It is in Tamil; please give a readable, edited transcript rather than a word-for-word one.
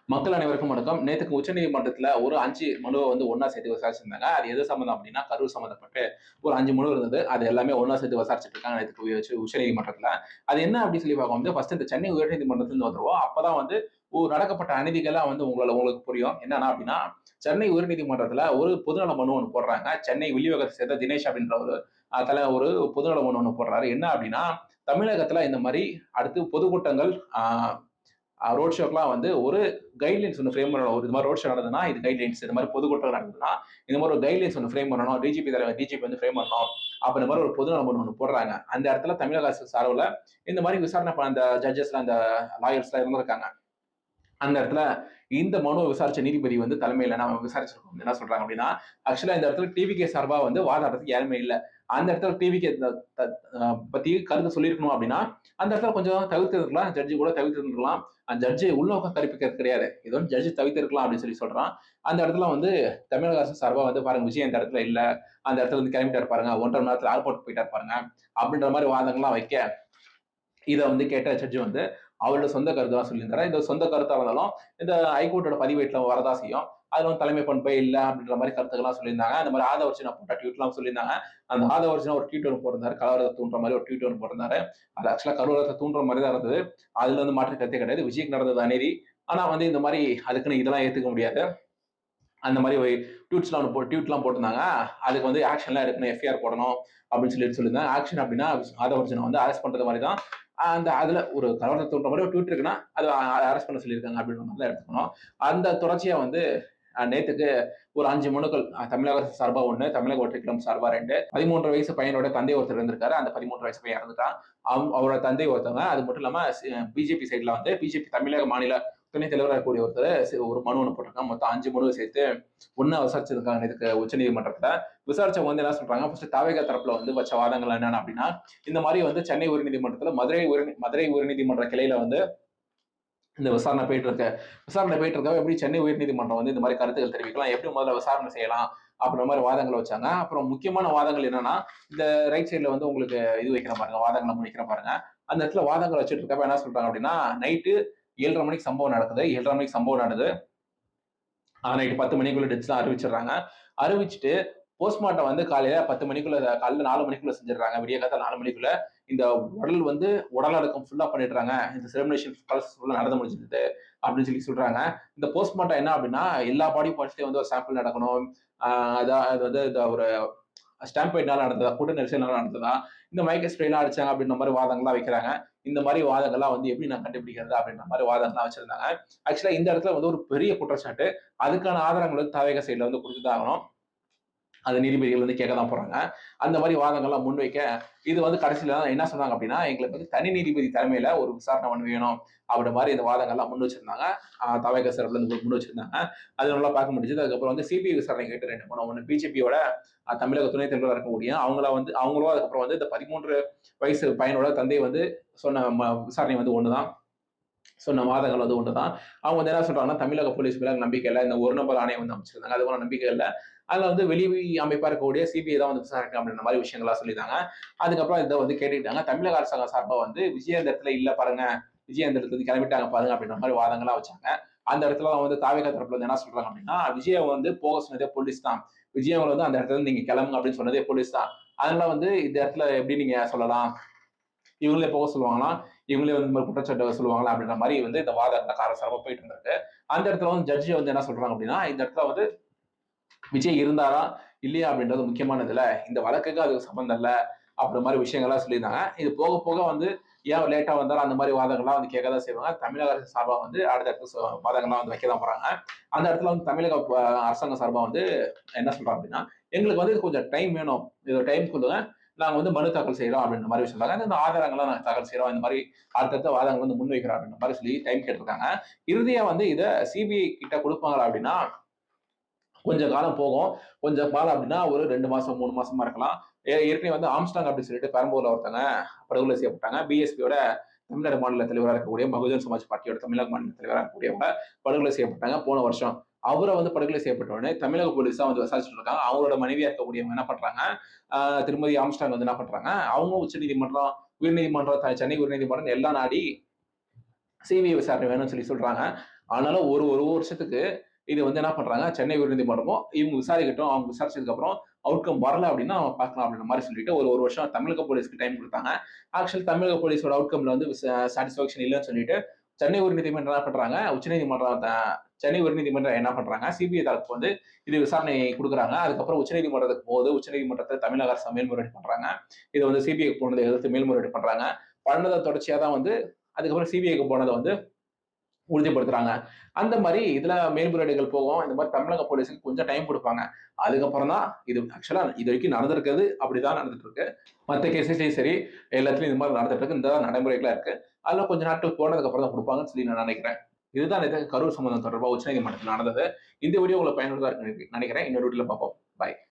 மக்கள் அனைவருக்கும் வணக்கம். நேத்துக்கு உச்சநீதிமன்றத்துல ஒரு 5 மனுவ ஒண்ணா சேர்த்து விசாரிச்சிருந்தாங்க. அது எது சம்மந்தம் அப்டின்னா, கரூர் சம்மந்தப்பட்டு ஒரு 5 மனு இருந்தது. அது எல்லாமே ஒண்ணா சேர்த்து விசாரிச்சுட்டு இருக்காங்க நேத்துக்கு உச்சநீதிமன்றத்துல. அது என்ன அப்டி சொல்லி பார்க்கும்போது, ஃபர்ஸ்ட் இந்த சென்னை உயர்நீதிமன்றத்துலருந்து வந்துருவோம். அப்பதான் நடக்கப்பட்ட அநீதிகள்லாம் உங்களுக்கு புரியும். என்னன்னா அப்டின்னா, சென்னை உயர்நீதிமன்றத்துல ஒரு பொதுநல மனு ஒண்ணு போடுறாங்க. சென்னை வில்லிவாக்கத்தை சேர்ந்த தினேஷ் அப்டின்ற ஒரு பொதுநல மனு ஒண்ணு போடுறாரு. என்ன அப்டின்னா, தமிழகத்துல இந்த மாரி அடுத்து பொதுக்கூட்டங்கள், ரோட் ஷோக்கெல்லாம் ஒரு கைட்லைன்ஸ் ஒன்று ஃப்ரேம் பண்ணணும். இது மாதிரி ரோட் ஷோ நடந்ததுன்னா இது கைட்லைன்ஸ், இந்த மாதிரி பொதுக்கூட்டம் நடந்ததுன்னா இந்த மாதிரி ஒரு கைட்லைன்ஸ் ஒன்று ஃப்ரேம் பண்ணணும். டிஜிபி ஃப்ரேம் பண்ணணும். அப்ப இந்த மாதிரி ஒரு பொது நலன் ஒன்று போடுறாங்க. அந்த இடத்துல தமிழக அரசு சார்பில் இந்த மாதிரி விசாரணை அந்த ஜட்ஜஸ்லாம், அந்த லாயர்ஸ்லாம் இருந்திருக்காங்க. அந்த இடத்துல இந்த மனுவை விசாரிச்ச நீதிபதி தலைமையில நம்ம விசாரிச்சிருக்கோம். என்ன சொல்றாங்க அப்படின்னா, ஆக்சுவலா இந்த இடத்துல டிவிகே சார்பா வாதாடுறதுக்கு யாருமே இல்லை. அந்த இடத்துல டிவிகே பத்தி கருத்து சொல்லியிருக்கணும் அப்படின்னா அந்த இடத்துல கொஞ்சம் தவிர்த்திருக்கலாம். ஜட்ஜி கூட தவிர்த்திருக்கலாம். அந்த ஜட்ஜி உள்நோக்கம் கற்பிக்கிறது கிடையாது. இது ஜட்ஜி தவிர்த்திருக்கலாம் அப்படின்னு சொல்றான். அந்த இடத்துல தமிழக அரசு சார்பா பாருங்க, விஜய் அந்த இடத்துல இல்ல, அந்த இடத்துல கிளம்பிட்டாரு பாருங்க, 1.5 மணி நேரத்துல ஏர்போர்ட் போயிட்டாரு பாருங்க அப்படின்ற மாதிரி வாதங்கள்லாம் வைக்க, இதை கேட்ட ஜட்ஜி அவரோட சொந்த கருத்து சொல்லியிருந்தாரு. இந்த சொந்த கருத்தா இருந்தாலும் இந்த ஹைகோர்ட்டோட பதிவேட்ல வரதா செய்யும். அதுல தலைமை பண்பே இல்ல அப்படின்ற மாதிரி கருத்துக்கள்லாம் சொல்லியிருந்தாங்க. அந்த மாதிரி ஆதவர்ஜினா போட்ட ட்வீட்லாம் சொல்லியிருந்தாங்க. அந்த ஆதவர்ஜினா ஒரு ட்வீட் ஒன்று போட்டிருந்தாரு, கலவரத்தை தூண்டுற மாதிரி ஒரு ட்வீட் ஒன்று போட்டிருந்தாரு. அது ஆக்சுவலா கலவரத்தை தூண்டுற மாதிரி தான் இருந்தது. அதுல மாற்று கருத்தே கிடையாது. விஜய்க்கு நடந்தது அநீதி. ஆனா இந்த மாதிரி அதுக்குன்னு இதெல்லாம் ஏத்துக்க முடியாது. அந்த மாதிரி ட்வீட்லாம் போட்டிருந்தாங்க. அதுக்கு ஆக்ஷன்லாம் எடுக்கணும், எஃப்ஐஆர் போடணும் அப்படின்னு சொல்லியிருந்தாங்க. ஆக்ஷன் அப்படின்னா ஆதவர்ஜினா அரெஸ்ட் பண்றது மாதிரி தான். அதுல ஒரு கலவரத்தை தூண்டுற மாதிரி ஒரு ட்வீட் இருக்குன்னா அது அரெஸ்ட் பண்ண சொல்லியிருக்காங்க அப்படின்ற மாதிரி தான் எடுத்துக்கணும். அந்த தொடர்ச்சியா நேத்துக்கு ஒரு 5 மனுக்கள், தமிழக அரசு சார்பா 1, தமிழக ஒற்றைக்கிழமை சார்பா 2, 13 வயசு பையனோட தந்தை ஒருத்தர் இருந்திருக்காரு. அந்த 13 வயசு பையன் இறந்துட்டான். அவரோட தந்தை ஒருத்தவங்க. அது மட்டும் இல்லாம பிஜேபி சைட்ல பிஜேபி தமிழக மாநில துணைத் தலைவராக இருக்கக்கூடிய ஒருத்தர் ஒரு மனு ஒன்று போட்டிருக்காங்க. மொத்தம் 5 மனுவை சேர்த்து ஒன்னா விசாரிச்சிருக்காங்க இதுக்கு உச்சநீதிமன்றத்துல. விசாரிச்சவங்க என்ன சொல்றாங்க, ஃபர்ஸ்ட் தாவேகா தரப்புல வச்ச வாதங்கள் என்னன்னா அப்படின்னா, இந்த மாதிரி சென்னை உயர்நீதிமன்றத்துல மதுரை உயர்நீதிமன்ற கிளையில இந்த விசாரணை போயிட்டு இருக்க எப்படி சென்னை உயர்நீதிமன்றம் இந்த மாதிரி கருத்துக்கள் தெரிவிக்கலாம், எப்படி முதல்ல விசாரணை செய்யலாம் அப்படின்ற மாதிரி வாதங்களை வச்சாங்க. அப்புறம் முக்கியமான வாதங்கள் என்னன்னா, இந்த ரைட் சைட்ல உங்களுக்கு இது வைக்கிற பாருங்க, வாதங்களை முடிக்கிற பாருங்க. அந்த இடத்துல வாதங்கள் வச்சுட்டு இருக்கப்ப என்ன சொல்றாங்க அப்படின்னா, நைட்டு 7:30 மணிக்கு சம்பவம் நடக்குது. 7:30 மணிக்கு சம்பவம் நடக்குது. நைட்டு 10 மணிக்குள்ள டெத்ஸ் அறிவிச்சிடுறாங்க. அறிவிச்சுட்டு போஸ்ட்மார்ட்டம் காலையில 10 மணிக்குள்ள, காலையில 4 மணிக்குள்ள செஞ்சிடறாங்க. விடிய காத்தால 4 மணிக்குள்ள இந்த உடல் உடல் அடக்கம் ஃபுல்லா பண்ணிடுறாங்க. இந்த செலிமினேஷன் ப்ராசஸ் ஃபுல்லா நடந்து முடிஞ்சிருது அப்படின்னு சொல்றாங்க. இந்த போஸ்ட்மார்ட்டம் என்ன அப்படின்னா, எல்லா பாடி பார்ட்ஸ்லயும் ஒரு சாம்பிள் நடக்கணும். அது இந்த ஒரு ஸ்டாம்பேட்னால நடந்ததா, கூட்ட நெரிசல்னால நடந்ததா, இந்த மைக்க ஸ்ப்ரேலாம் அடிச்சாங்க அப்படின்ற மாதிரி வாதங்கள்லாம் வைக்கிறாங்க. இந்த மாதிரி வாதங்கள்லாம் எப்படி நான் கண்டுபிடிக்கிறது அப்படின்ற மாதிரி வாதங்கள்லாம் வச்சிருந்தாங்க. ஆக்சுவலா இந்த இடத்துல ஒரு பெரிய குற்றச்சாட்டு. அதுக்கான ஆதாரங்கள் தாவேகா சைட்ல கொடுத்துதான் ஆகணும். அது நீதிபதிகள் கேட்க தான் போறாங்க. அந்த மாதிரி வாதங்கள்லாம் முன்வைக்க, இது கடைசியில என்ன சொன்னாங்க அப்படின்னா, எங்களுக்கு தனி நீதிபதி தலைமையில ஒரு விசாரணை ஒன்று வேணும் அப்படின்ற மாதிரி இந்த வாதங்கள்லாம் முன் வச்சிருந்தாங்க. தாவேகா சார்பில் முன் வச்சிருந்தாங்க. அது நல்லா பார்க்க முடிஞ்சது. அதுக்கப்புறம் சிபிஐ விசாரணை கேட்டு 2 மனு. ஒன்று பிஜேபியோட தமிழக துணைத் தலைவராக இருக்கக்கூடிய அவங்களும் அதுக்கப்புறம் இந்த 13 வயசு பையனோட தந்தை சொன்ன விசாரணை ஒண்ணுதான். சொன்ன வாதங்கள் ஒண்ணுதான். அவங்க என்ன சொல்றாங்கன்னா, தமிழக போலீஸ் மேல நம்பிக்கை இல்லை, இந்த ஒரு நபர் ஆணையம் அமைச்சிருந்தாங்க, அது போல நம்பிக்கை இல்லை. அதுல வெளி அமைப்பா இருக்கக்கூடிய சிபிஐ தான் விசாரிக்கணும் அப்படின்ற மாதிரி விஷயங்களா சொல்லிட்டாங்க. அதுக்கப்புறம் இதை கேட்டுக்கிட்டாங்க. தமிழக அரசாங்கம் சார்பா விஜய் அந்த இடத்துல இல்ல பாருங்க, விஜய் அந்த இடத்துல கிளம்பிட்டாங்க பாருங்க அப்படின்ற மாதிரி வாதங்களா வச்சாங்க. அந்த இடத்துல தாவேகா தரப்புல என்ன சொல்றாங்க அப்படின்னா, விஜய் போக சொன்னதே போலீஸ் தான். விஜய் அவங்க அந்த இடத்துல நீங்க கிளம்புங்க அப்படின்னு சொன்னதே போலீஸ் தான். அதனால இந்த இடத்துல எப்படி நீங்க சொல்லலாம், இவங்களே போக சொல்லுவாங்களாம், இவங்களே குற்றச்சாட்டு சொல்லுவாங்களா அப்படின்ற மாதிரி இந்த வாதங்களை காரசாரமா போயிட்டு இருந்திருக்கு. அந்த இடத்துல ஜட்ஜி என்ன சொல்றாங்க அப்படின்னா, இந்த இடத்துல விஜய் இருந்தாரா இல்லையா அப்படின்றது முக்கியமானது இல்ல, இந்த வழக்குக்கு அதுக்கு சம்பந்தம் இல்ல அப்படின்ற மாதிரி விஷயங்கள்லாம் சொல்லியிருந்தாங்க. இது போக போக ஏன் லேட்டா வந்தாலும் அந்த மாதிரி வாதங்கள்லாம் கேட்கதான் செய்வாங்க. தமிழக அரசு சார்பா அடுத்த வாதங்கள்லாம் வைக்கதான் போறாங்க. அந்த இடத்துல தமிழக அரசாங்கம் சார்பா என்ன சொல்றாங்க அப்படின்னா, எங்களுக்கு இது கொஞ்சம் டைம் வேணும், இது டைம் கொடுங்க, நாங்க மனு தாக்கல் செய்யறோம் அப்படின்ற மாதிரி சொல்றாங்க. இந்த ஆதாரங்கள்லாம் நாங்க தாக்கல் செய்யறோம், இந்த மாதிரி அடுத்தடுத்த வாதங்கள் முன்வைக்கிறோம் அப்படின்ற மாதிரி சொல்லி டைம் கேட்டிருக்காங்க. இறுதியா இதை சிபிஐ கிட்ட கொடுப்பாங்களா அப்படின்னா, கொஞ்சம் காலம் போகும். கொஞ்சம் காலம் அப்படின்னா ஒரு 2 மாசம் 3 மாசமா இருக்கலாம். ஏற்கனவே ஆம்ஸ்டாங் அப்படின்னு சொல்லிட்டு பெரம்பூர்ல ஒருத்தங்க படுகொலை செய்யப்பட்டாங்க. பிஎஸ்பியோட தமிழ்நாடு மாநில தலைவராக இருக்கக்கூடிய பகுஜன் சமாஜ் பார்ட்டியோட தமிழக மாநில தலைவராக இருக்கக்கூடியவங்க படுகொலை செய்யப்பட்டாங்க போன வருஷம். அவரை படுகொலை செய்யப்பட்ட உடனே தமிழக போலீஸ் தான் விசாரிச்சுட்டு இருக்காங்க. அவங்களோட மனைவியா இருக்கக்கூடியவங்க என்ன பண்றாங்க, திருமதி ஆம்ஸ்டாங் என்ன பண்றாங்க, அவங்க உச்சநீதிமன்றம், உயர்நீதிமன்றம், சென்னை உயர்நீதிமன்றம் எல்லாம் நாடி சிபிஐ விசாரணை வேணும்னு சொல்றாங்க. ஆனாலும் ஒரு ஒரு வருஷத்துக்கு இது வந்து என்ன பண்றாங்க, சென்னை உயர்நீதிமன்றமும் இவங்க விசாரிக்கட்டும். அவங்க விசாரிச்சதுக்கு அப்புறம் அவுட்கம் வரல அப்படின்னா நம்ம பார்க்கலாம் அப்படின்ற மாரி சொல்லிட்டு ஒரு ஒரு வருஷம் தமிழக போலீஸ்க்கு டைம் குடுத்தாங்க. ஆக்சுவலி தமிழக போலீஸோட அவுட்கம்ல வந்து சாட்டிஸ்ஃபேக்ஷன் இல்லன்னு சொல்லிட்டு சென்னை உயர்நீதிமன்றம் என்ன பண்றாங்க, சென்னை உயர்நீதிமன்றம் என்ன பண்றாங்க, சிபிஐ தரப்புக்கு வந்து இது விசாரணை குடுக்குறாங்க. அதுக்கப்புறம் உச்சநீதிமன்றத்துக்கு போகுது. உச்சநீதிமன்றத்துல தமிழக அரசு மேல்முறையீடு பண்றாங்க. இத வந்து சிபிஐக்கு போனத எதிர்த்து மேல்முறையீடு பண்றாங்க. பண்ணத தொடர்ச்சியா தான் வந்து அதுக்கப்புறம் சிபிஐக்கு போனத வந்து உறுதிப்படுத்துறாங்க. அந்த மாரி இதுல மேல்முறையீடுகள் போகும். இந்த மாரி தமிழக போலீஸ்க்கு கொஞ்சம் டைம் குடுப்பாங்க. அதுக்கப்புறம் தான் இது ஆக்சுவலா இதுவரைக்கும் நடந்திருக்கிறது அப்படிதான் நடந்துட்டு இருக்கு. மத்த கேஸ்லயும் சரி, எல்லாத்துலயும் இது மாரி நடந்துட்டு இருக்கு. இந்த நடைமுறைகளா இருக்கு. அதெல்லாம் கொஞ்ச நாட்கள் போனதுக்கு அப்புறம் தான் குடுப்பாங்கன்னு சொல்லி நான் நினைக்கிறேன். இதுதான் நேத்து கரூர் சம்பவம் தொடர்பா உச்சநீதிமன்றத்தில் நடந்தது. இந்த வீடியோ உங்களுக்கு பயனுள்ளதா இருக்குன்னு நினைக்கிறேன். இன்னொரு வீடியோல பார்ப்போம். பாய்.